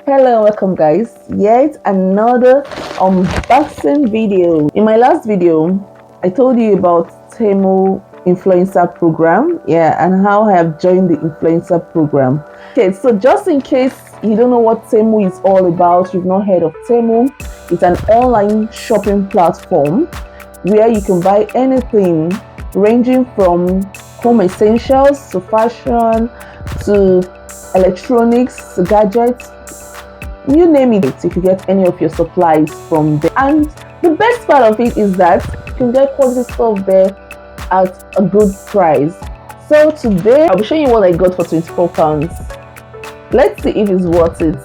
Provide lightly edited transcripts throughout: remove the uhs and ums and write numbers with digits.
Hello, welcome guys. Yet another unboxing video. In my last video, I told you about Temu influencer program, and how I have joined the influencer program. Okay, so just in case you don't know what Temu is all about, you've not heard of Temu, it's an online shopping platform where you can buy anything ranging from home essentials to fashion to electronics to gadgets, you name it, you can get any of your supplies from there. And the best part of it is that you can get quality stuff there at a good price. So today I'll be showing you what I got for £24. Let's see if it's worth it.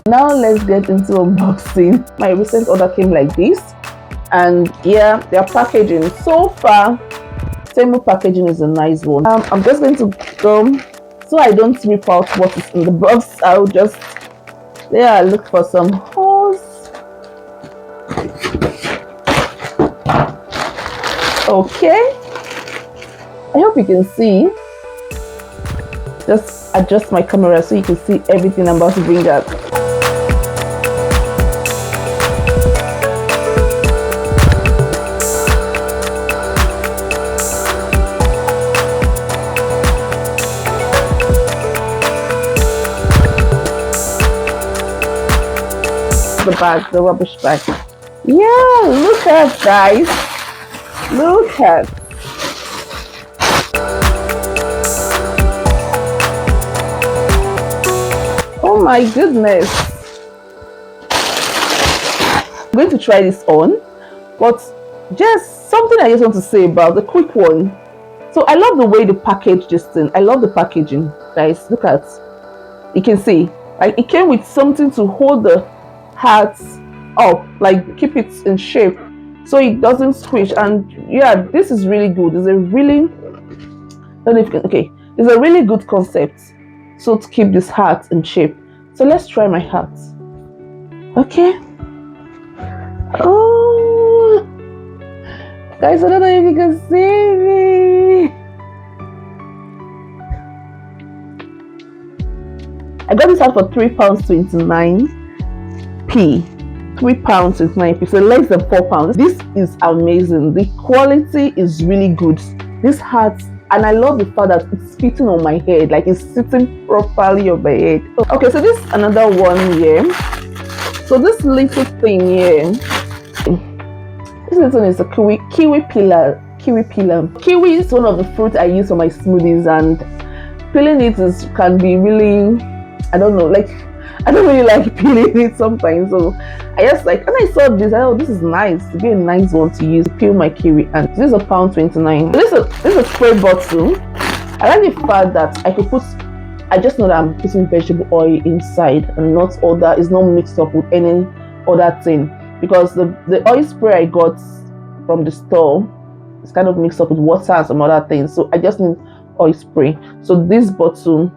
Now let's get into unboxing. My recent order came like this, and their packaging so far, Temu packaging is a nice one. I'm just going to go so I don't rip out what is in the box. I'll just look for some holes. Okay, I hope you can see. Just adjust my camera so you can see everything I'm about to bring out. The bag, the rubbish bag. Yeah, look at guys. Look at. Oh my goodness. I'm going to try this on, but just something I just want to say about the quick one. So I love the way they package this thing. I love the packaging, guys. Look at. You can see, like, it came with something to hold the hat up, like keep it in shape so it doesn't squish. And yeah, this is really good. It's a really, I don't know if you can, okay, it's a really good concept so to keep this hat in shape. So let's try my hat. Okay. Oh guys, I don't know if you can see me. I got this hat for £3.29. £3.29, so less than £4. This is amazing. The quality is really good. This hat, and I love the fact that it's fitting on my head, like it's sitting properly on my head. Okay, so this is another one here. So this little thing here, this little thing is a kiwi peeler. Kiwi is one of the fruits I use for my smoothies, and peeling it can be really, I don't know, like I don't really like peeling it sometimes, so I just like, and I saw this, oh, this is nice, to be a nice one to use, peel my kiwi. And this is £1.29. This is a spray bottle. I like the fact that I could put, I just know that I'm putting vegetable oil inside and not all that is not mixed up with any other thing, because the oil spray I got from the store is kind of mixed up with water and some other things, so I just need oil spray. So this bottle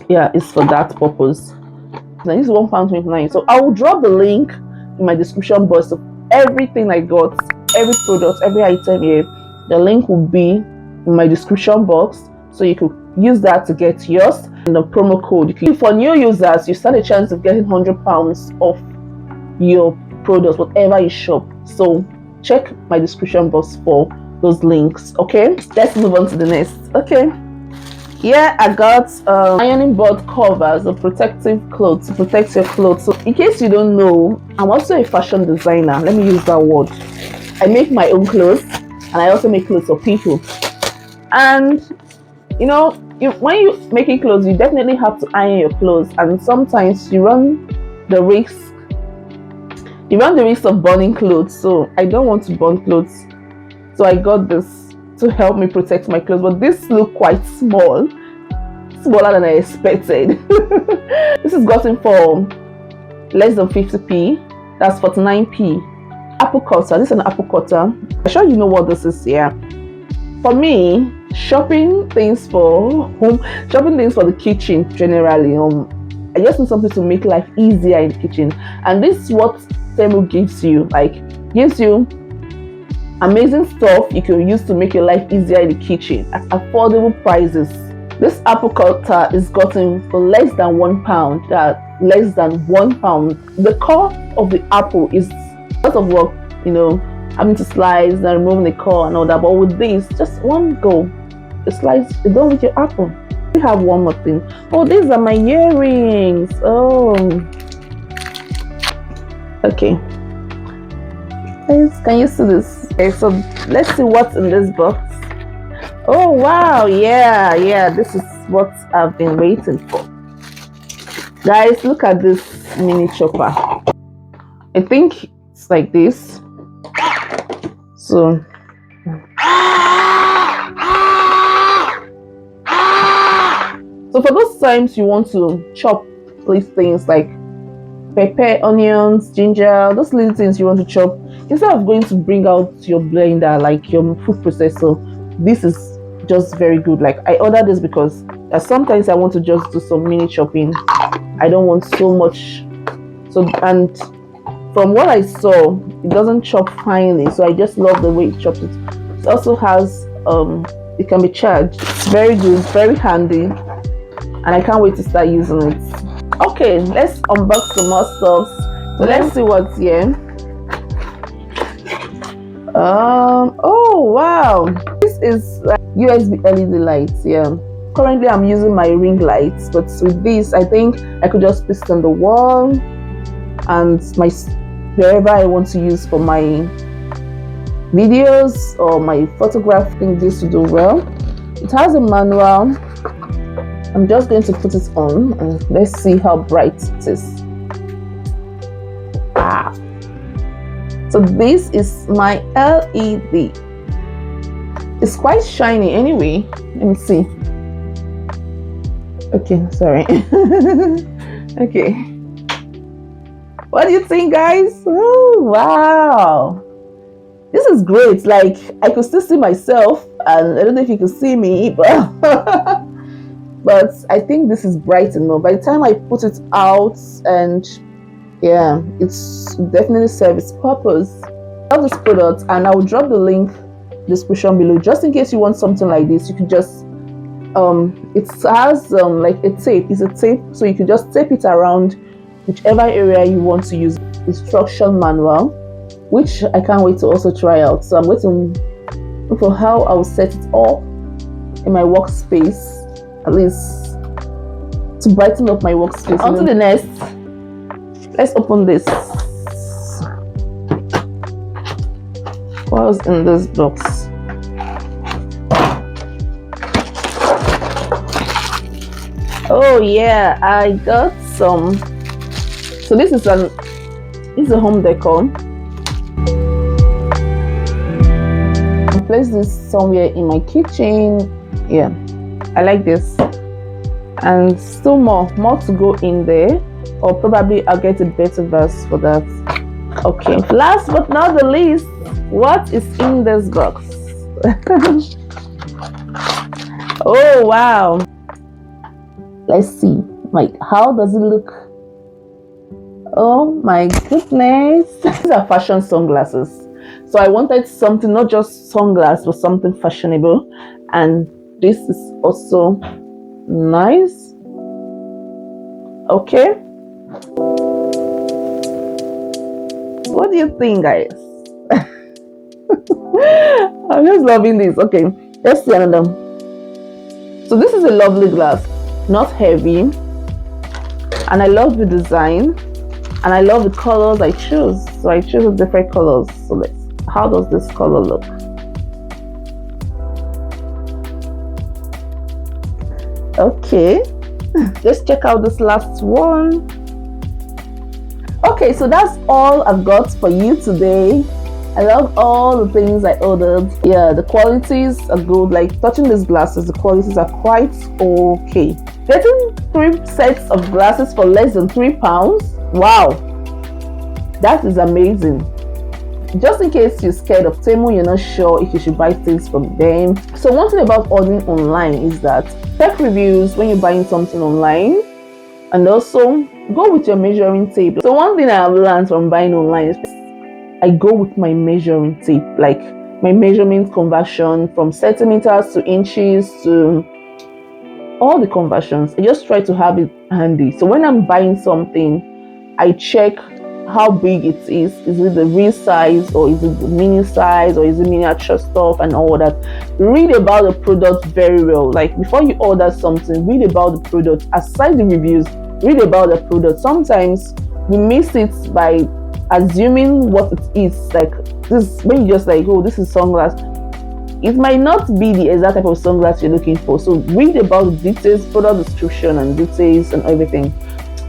is for that purpose. Now this is £1.29. So I will drop the link in my description box of everything I got, every product, every item here. The link will be in my description box, so you could use that to get yours. And the promo code, for new users, you stand a chance of getting £100 off your products, whatever you shop. So check my description box for those links. Okay, let's move on to the next. Okay. Yeah, I got ironing board covers, a protective clothes to protect your clothes. So in case you don't know, I'm also a fashion designer. Let me use that word. I make my own clothes, and I also make clothes for people. And you know, when you're making clothes, you definitely have to iron your clothes, and sometimes you run the risk of burning clothes. So I don't want to burn clothes, so I got this to help me protect my clothes. But this look quite smaller than I expected. This is gotten for less than 50p. That's 49p. Apple cutter. This is an apple cutter. I'm sure you know what this is here. For me, shopping things for home, shopping things for the kitchen generally, I just need something to make life easier in the kitchen. And this is what Temu gives you. Like, gives you amazing stuff you can use to make your life easier in the kitchen at affordable prices. This apple cutter is gotten for less than £1. Less than £1. The core of the apple is a lot of work, having to slice and removing the core and all that. But with this, just one go, you slice, you're done with your apple. We have one more thing. Oh, these are my earrings. Oh, okay. Can you see this? Okay, so let's see what's in this box. Oh wow, yeah, this is what I've been waiting for. Guys, look at this mini chopper. I think it's like this. So for those times you want to chop these things like pepper, onions, ginger, those little things you want to chop, instead of going to bring out your blender, like your food processor, this is just very good. Like, I ordered this because sometimes I want to just do some mini chopping. I don't want so much. So, and from what I saw, it doesn't chop finely, so I just love the way it chops it. It also has it can be charged. It's very good, very handy, and I can't wait to start using it. Okay, let's unbox some more stuff. So let's see what's here. Oh wow, this is USB LED lights. Yeah, currently I'm using my ring lights, but with this I think I could just put it on the wall and wherever I want to use for my videos or my photograph. I think this will do well. It has a manual. I'm just going to put it on and let's see how bright it is. So this is my LED. It's quite shiny anyway. Let me see. Okay, sorry. Okay. What do you think, guys? Oh, wow. This is great. Like, I could still see myself, and I don't know if you can see me, but but I think this is bright enough. By the time I put it out, and yeah, it's definitely serves its purpose. I love this product, and I'll drop the link description below just in case you want something like this. You could just it has like a tape. It's a tape, so you can just tape it around whichever area you want to use. Instruction manual, which I can't wait to also try out. So I'm waiting for how I'll set it up in my workspace, at least to brighten up my workspace. On to the next. Let's open this. What's in this box? Oh yeah, I got some. So this is a home decor. I place this somewhere in my kitchen. Yeah, I like this, and still more to go in there, or probably I'll get a better vase for that. Okay, last but not the least, what is in this box? Oh wow, let's see. Like, how does it look? Oh my goodness. These are fashion sunglasses. So I wanted something, not just sunglasses, but something fashionable. And this is also nice. Okay. What do you think, guys? I'm just loving this. Okay, let's see another. So this is a lovely glass, not heavy. And I love the design. And I love the colors I choose. So I choose different colors. So how does this color look? Okay, let's check out this last one. Okay, so that's all I've got for you today. I love all the things I ordered. Yeah, the qualities are good. Like, touching these glasses, the qualities are quite okay. Getting 3 sets of glasses for less than £3. Wow, that is amazing. Just in case you're scared of Temu, you're not sure if you should buy things from them. So one thing about ordering online is that tech reviews, when you're buying something online, And also go with your measuring tape. So one thing I have learned from buying online is I go with my measuring tape, like my measurement conversion from centimeters to inches to all the conversions. I just try to have it handy. So when I'm buying something, I check how big it is. Is it the real size, or is it the mini size, or is it miniature stuff and all that? Read about the product very well. Like before you order something, read about the product. Aside the reviews, read about the product. Sometimes we miss it by assuming what it is. Like this, when you just like, oh, this is sunglass, it might not be the exact type of sunglass you're looking for. So read about the details, product description and details and everything.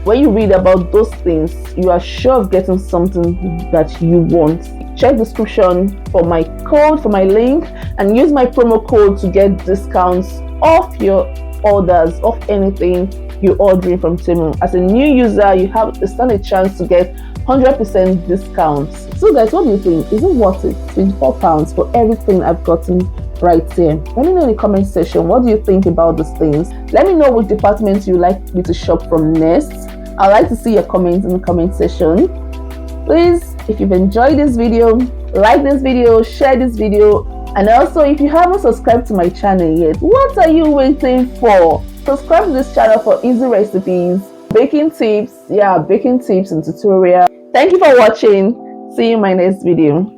When you read about those things, you are sure of getting something that you want. Check description for my code, for my link, and use my promo code to get discounts off your orders, of anything you're ordering from Temu. As a new user, you stand a chance to get 100% discounts. So guys, what do you think? Is it worth it? £24 for everything I've gotten right here. Let me know in the comment section, what do you think about these things? Let me know which department you like me to shop from next. I'd like to see your comments in the comment section. Please, if you've enjoyed this video, like this video, share this video, and also if you haven't subscribed to my channel yet, what are you waiting for? Subscribe to this channel for easy recipes, baking tips and tutorials. Thank you for watching. See you in my next video.